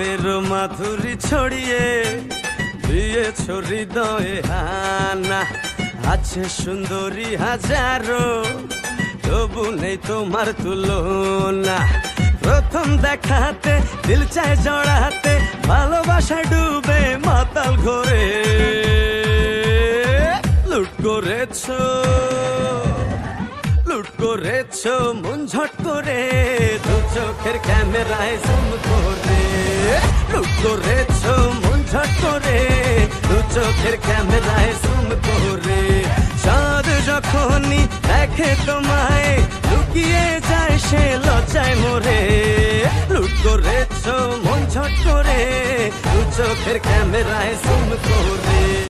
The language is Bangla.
রূপের মাধুরী ছড়িয়ে দিয়েছ হৃদয়ে হানা। আছে সুন্দরী হাজারো, তবু নেই তোমার তুলনা। প্রথম দেখাতে দিল চায় জড়াতে, ভালোবাসা ডুবে মাতাল ঘরে। লুট করেছো মন ঝট করে, দু চোখের ক্যামেরায় জুম করে। লুট করেছো মন ঝট করে, দু চোখের ক্যামেরায় জুম করে। চাঁদ যখনই দেখে তোমায়, লুকিয়ে যায় সে লজ্জায় মরে। লুট করেছো মন ঝট করে, দু চোখের ক্যামেরায় জুম করে।